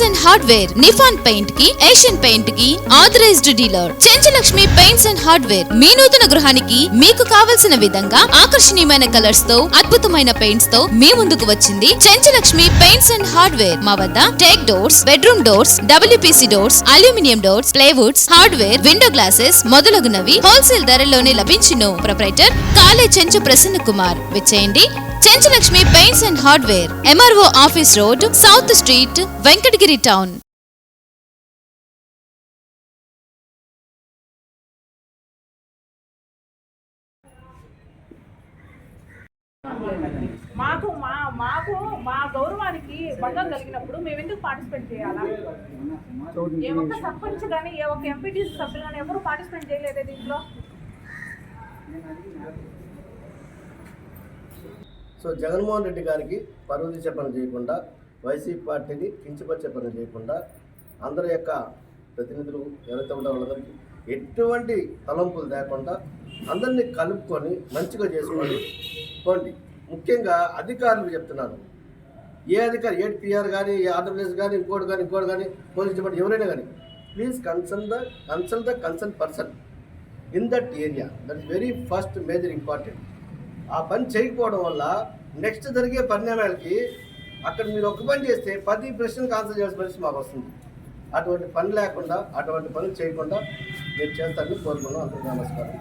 And hardware, Nippon paint కి, ఏషియన్ పెయింట్ కి authorised dealer. Chenchalakshmi paints and hardware మీ నూతన గృహానికి మీకు కావలసిన విధంగా ఆకర్షణీయమైన కలర్స్ తో, అద్భుతమైన పెయింట్స్ తో మీ ముందుకు వచ్చింది చెంచలక్ష్మి పెయింట్స్ అండ్ హార్డ్వేర్. మా వద్ద teak doors, bedroom doors, WPC doors, aluminium doors, plywoods, hardware, window glasses మొదలగునవి హోల్సేల్ ధరల్లోనే లభించును. ప్రొప్రైటర్ కాలే చెంచు ప్రసన్న కుమార్. విచ్చేయండి Chenchalakshmi paints and hardware, MRO office road, south street, Venkatagiri town. మాకు మా గౌరవానికి భంగం కలిగినప్పుడు మేము ఎందుకు పార్టిసిపేట్ చేయాలా? ఏ ఒక్క సర్పంచ్ కానీ, ఏ ఒక్క ఎంపీటీసీ సభ్యులు కానీ ఎవరు పార్టిసిపేట్ చేయలేదే దీంట్లో. సో జగన్మోహన్ రెడ్డి గారికి పరువు తీసే పని చేయకుండా, వైసీపీ పార్టీని కించపరిచే పని చేయకుండా, అందరి యొక్క ప్రతినిధులు ఎవరైతే ఉంటారో వాళ్ళందరికీ ఎటువంటి తలంపులు లేకుండా అందరినీ కలుపుకొని మంచిగా చేసుకోండి. ముఖ్యంగా అధికారులు చెప్తున్నాను, ఏ అధికారి, ఏ PR కానీ, ఏ ఆంధ్రప్రదేశ్ కానీ, ఇంకోటి కానీ, పోలీస్ డిపార్ట్మెంట్ ఎవరైనా కానీ, please consult the concern person in that area. That is very first major important. ఆ పని చేయకపోవడం వల్ల నెక్స్ట్ జరిగే పరిణామాలకి అక్కడ మీరు ఒక పని చేస్తే 10 ప్రశ్నలకు ఆన్సర్ చేయాల్సిన పరిస్థితి మాకు వస్తుంది. అటువంటి పని లేకుండా, అటువంటి పనులు చేయకుండా మీరు చేస్తారని కోరుకున్నాం. అందరికీ నమస్కారం.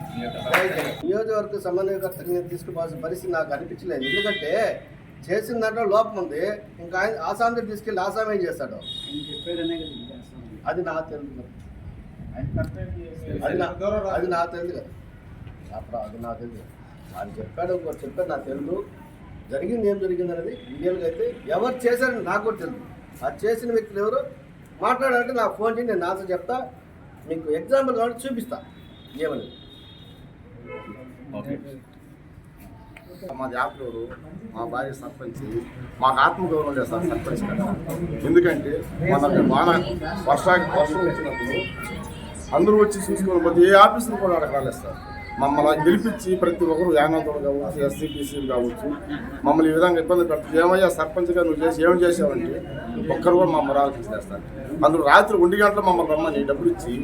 నియోజకవర్గ సమన్వయకర్తకి నేను తీసుకుపోవాల్సిన పరిస్థితి నాకు అనిపించలేదు. ఎందుకంటే చేసిన దాంట్లో లోపం ఉంది. ఇంకా ఆయన ఆసాం తీసుకెళ్ళి ఆసాం ఏం చేస్తాడు అది నాకు తెలుసు. అది నాకు తెలుసు కదా, అప్పుడు అది నాకు తెలుసు. ఆయన చెప్పాడు నాకు తెలుసు. జరిగింది ఏం జరిగింది అనేది రియల్గా అయితే ఎవరు చేశారని నాకు కూడా తెలుసు. అది చేసిన వ్యక్తులు ఎవరు మాట్లాడాలంటే నాకు ఫోన్ చేసి నేను ఆన్సర్ చెప్తా. మీకు ఎగ్జాంపుల్ కాబట్టి చూపిస్తా ఏమని. మా జాబులు మా భార్య సర్పంచ్, మాకు ఆత్మగౌరవం చేస్తారు సర్పంచ్ కదా. ఎందుకంటే మన వర్షం వచ్చినప్పుడు అందరూ వచ్చి చూసుకుని పోతే ఏ ఆఫీసులు కూడా అడగాలేస్తారు. మమ్మల్ని గెలిపించి ప్రతి ఒక్కరు యానాథులు కావచ్చు, SCPCలు కావచ్చు, మమ్మల్ని ఈ విధంగా ఇబ్బంది పెడుతుంది. ఏమయ్యా సర్పంచ్గా నువ్వు ఏం చేసావంటే ఒక్కరు కూడా మమ్మల్ని ఆలోచిస్తారు. అందులో రాత్రి 1 గంటల మమ్మల్ని రమ్మని డబ్బులు ఇచ్చి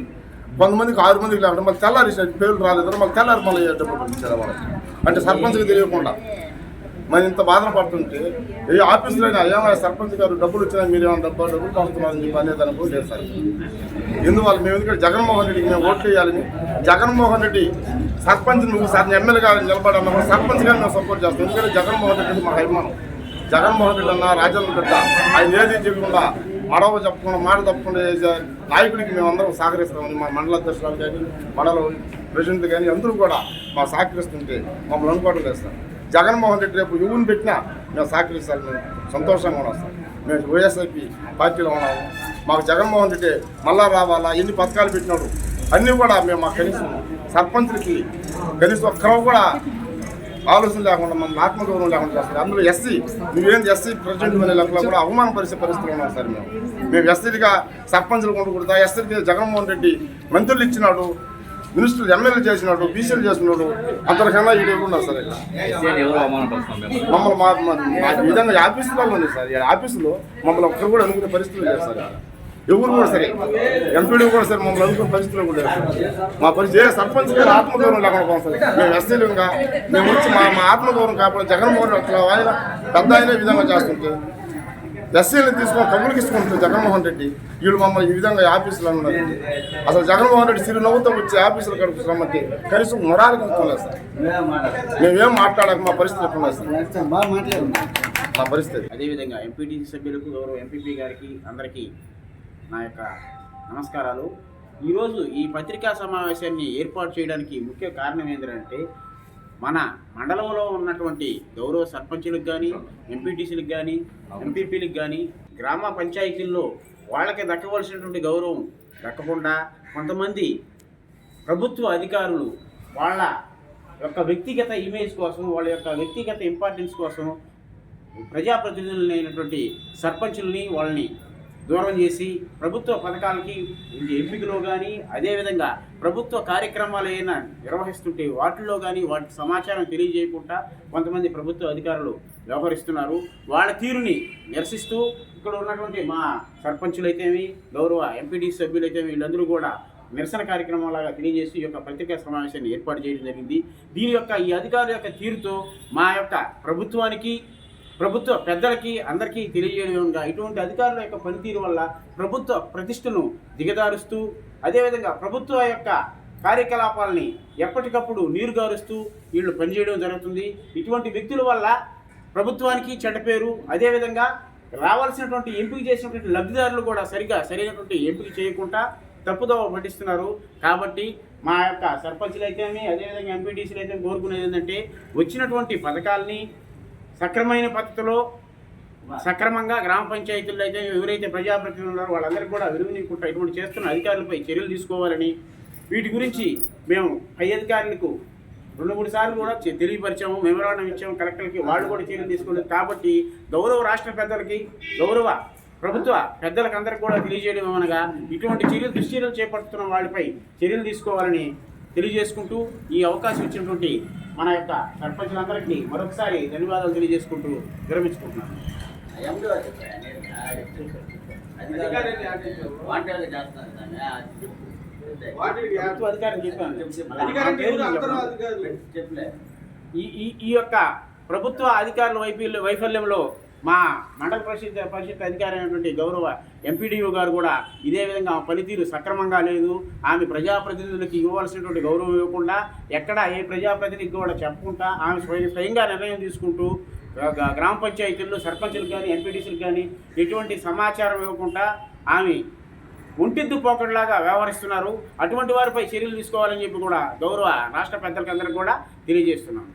కొంతమందికి 6 మందికి లేకుండా మళ్ళీ తెల్లారి పేర్లు రాలేదు, మళ్ళీ తెల్లారి మళ్ళీ డబ్బులు ఇచ్చారు వాళ్ళకి. అంటే సర్పంచ్కి తెలియకుండా మరి ఇంత బాధన పడుతుంటే ఏ ఆఫీసులో అయినా ఏమైనా సర్పంచ్ గారు డబ్బులు వచ్చినా మీరు ఏమైనా డబ్బులు పంపుతున్నారని చెప్పి అనేది అనుకో లేదు సార్. ఎందువల్ల మేము ఎందుకంటే జగన్మోహన్ రెడ్డికి మేము ఓట్లు వేయాలని, జగన్మోహన్ రెడ్డి సర్పంచ్ నువ్వు సార్ ఎమ్మెల్యే గారిని నిలబడన్నా సర్పంచ్ గారిని మేము సపోర్ట్ చేస్తాం. ఎందుకంటే జగన్మోహన్ రెడ్డి మా అభిమానం. జగన్మోహన్ రెడ్డి అన్న రాజేంద్ర బిడ్డ ఆయన ఏది చెప్పకుండా మడవ చెప్పకుండా మాట తప్పకుండా నాయకుడికి మేమందరం సహకరిస్తామని మా మండల అధ్యక్షులు కానీ, మండల ప్రెసిడెంట్ కానీ అందరూ కూడా మా సహకరిస్తుంటే మమ్మల్ని అనుకోవడం చేస్తాం. జగన్మోహన్ రెడ్డి రేపు యువని పెట్టినా మేము సహకరిస్తాను. మేము సంతోషంగా ఉన్నాం. మేము వైఎస్ఐపీ పార్టీలో ఉన్నాము. మాకు జగన్మోహన్ రెడ్డి మళ్ళా రావాలా, ఎన్ని పథకాలు పెట్టినాడు అన్నీ కూడా మేము మా కనీసం సర్పంచులకి కనీసం ఒక్కరూ కూడా ఆలోచన లేకుండా మమ్మల్ని ఆత్మగౌరవం లేకుండా చేస్తారు. అందులో నువ్వేంటి SC ప్రెసిడెంట్ అనే లెక్కలో కూడా అవమానపరిచే పరిస్థితులు ఉన్నాం సార్. మేము SCలుగా సర్పంచులు కొనుక్కుంటా, SCలకి జగన్మోహన్ రెడ్డి మంత్రులు ఇచ్చినాడు, మినిస్టర్లు ఎమ్మెల్యేలు చేసినాడు, BCలు చేసినాడు, అంతకన్నా ఇది ఉన్నారు సార్. మమ్మల్ని ఈ విధంగా ఆఫీసులో ఉంది సార్. ఆఫీసులో మమ్మల్ని ఒక్కరు కూడా అనుకునే పరిస్థితులు లేదు సార్. ఎవరు కూడా సరే, ఎంపీడీ కూడా సరే మమ్మల్ని అనుకునే పరిస్థితులు కూడా మా పరిస్థితి సర్పంచ్ గారు ఆత్మగౌరవం లేకుండా పోతాం సార్. మేము SCలుగా మేము వచ్చి మా ఆత్మగౌరవం కాకుండా జగన్మోహన్ రెడ్డి ఆయన పెద్ద అయిన విధంగా చేస్తుంటే SCలను తీసుకొని కబుర్కి ఇసుకుంటుంది జగన్మోహన్ రెడ్డి. వీళ్ళు మమ్మల్ని ఈ విధంగా ఆఫీసులో ఉన్నారు. అసలు జగన్మోహన్ రెడ్డి చిరునవ్వుతో వచ్చి ఆఫీసులు గడుపుతున్నామంటే కనీసం మొరాలు కలుగుతుంది సార్. మేమేం మాట్లాడక మా పరిస్థితి ఎట్లున్నాయి సార్, మా పరిస్థితి. అదేవిధంగా ఎంపీటీసీ సభ్యులకు, గౌరవ MPP గారికి అందరికీ నా యొక్క నమస్కారాలు. ఈరోజు ఈ పత్రికా సమావేశాన్ని ఏర్పాటు చేయడానికి ముఖ్య కారణం ఏంటంటే మన మండలంలో ఉన్నటువంటి గౌరవ సర్పంచులకు కానీ, ఎంపీటీసీలకు కానీ, ఎంపీపీలకు కానీ, గ్రామ పంచాయతీల్లో వాళ్ళకి దక్కవలసినటువంటి గౌరవం దక్కకుండా కొంతమంది ప్రభుత్వ అధికారులు వాళ్ళ యొక్క వ్యక్తిగత ఇమేజ్ కోసం, వాళ్ళ యొక్క వ్యక్తిగత ఇంపార్టెన్స్ కోసం ప్రజాప్రతినిధులైనటువంటి సర్పంచుల్ని వాళ్ళని దూరం చేసి ప్రభుత్వ పథకాలకి ఎంపికలో కానీ అదేవిధంగా ప్రభుత్వ కార్యక్రమాలు ఏమైనా నిర్వహిస్తుంటే వాటిల్లో కానీ వాటి సమాచారం తెలియజేయకుండా కొంతమంది ప్రభుత్వ అధికారులు వ్యవహరిస్తున్నారు. వాళ్ళ తీరుని నిరసిస్తూ ఇక్కడ ఉన్నటువంటి మా సర్పంచులైతేమి, గౌరవ ఎంపీడీ సభ్యులైతేమి వీళ్ళందరూ కూడా నిరసన కార్యక్రమాలాగా తెలియజేసి ఈ యొక్క పత్రికా సమావేశాన్ని ఏర్పాటు చేయడం జరిగింది. దీని యొక్క ఈ అధికారుల యొక్క తీరుతో మా యొక్క ప్రభుత్వానికి, ప్రభుత్వ పెద్దలకి అందరికీ తెలియజేయడంగా ఇటువంటి అధికారుల యొక్క పనితీరు వల్ల ప్రభుత్వ ప్రతిష్టను దిగదారుస్తూ అదేవిధంగా ప్రభుత్వ యొక్క కార్యకలాపాలని ఎప్పటికప్పుడు నీరుగారుస్తూ వీళ్ళు పనిచేయడం జరుగుతుంది. ఇటువంటి వ్యక్తుల వల్ల ప్రభుత్వానికి చెడ్డ పేరు, అదేవిధంగా రావాల్సినటువంటి ఎంపిక చేసినటువంటి లబ్ధిదారులు కూడా సరైనటువంటి ఎంపిక చేయకుండా తప్పుదోవ పట్టిస్తున్నారు. కాబట్టి మా యొక్క సర్పంచులు అయితేమి అదేవిధంగా ఎంపీటీసీలు అయితే కోరుకునేది ఏంటంటే వచ్చినటువంటి పథకాలని సక్రమైన పద్ధతిలో సక్రమంగా గ్రామ పంచాయతీల్లో అయితే ఎవరైతే ప్రజాప్రతినిధులు ఉన్నారో వాళ్ళందరికీ కూడా విలువనీయకుండా ఇటువంటి చేస్తున్న అధికారులపై చర్యలు తీసుకోవాలని, వీటి గురించి మేము పై అధికారులకు 2-3 సార్లు కూడా తెలియపరిచాము, మెమోరాండం ఇచ్చాము కలెక్టర్కి, వాళ్ళు కూడా చర్యలు తీసుకోలేదు. కాబట్టి గౌరవ రాష్ట్ర పెద్దలకి, గౌరవ ప్రభుత్వ పెద్దలకు అందరికీ కూడా తెలియజేయడం ఏమనగా ఇటువంటి దుశ్చర్యలు చేపడుతున్న వాళ్ళపై చర్యలు తీసుకోవాలని తెలియజేసుకుంటూ ఈ అవకాశం ఇచ్చినటువంటి మన యొక్క సర్పంచులందరికీ మరొకసారి ధన్యవాదాలు తెలియజేసుకుంటూ విరమించుకుంటున్నాను. ఈ యొక్క ప్రభుత్వ అధికారుల వైఫల్యంలో మా మండల పరిషత్ అధికారి అయినటువంటి గౌరవ ఎంపీడీఓ గారు కూడా ఇదే విధంగా పనితీరు సక్రమంగా లేదు. ఆమె ప్రజాప్రతినిధులకి ఇవ్వాల్సినటువంటి గౌరవం ఇవ్వకుండా, ఎక్కడ ఏ ప్రజాప్రతినిధికి కూడా చెప్పకుండా ఆమె స్వయంగా నిర్ణయం తీసుకుంటూ గ్రామ పంచాయతీల్లో సర్పంచులకు కానీ ఎంపీటీసీలకు కానీ ఎటువంటి సమాచారం ఇవ్వకుండా ఆమె ఒంటిద్దు పోకడలాగా వ్యవహరిస్తున్నారు. అటువంటి వారిపై చర్యలు తీసుకోవాలని చెప్పి కూడా గౌరవ రాష్ట్ర పెద్దలకందరికీ కూడా తెలియజేస్తున్నాను.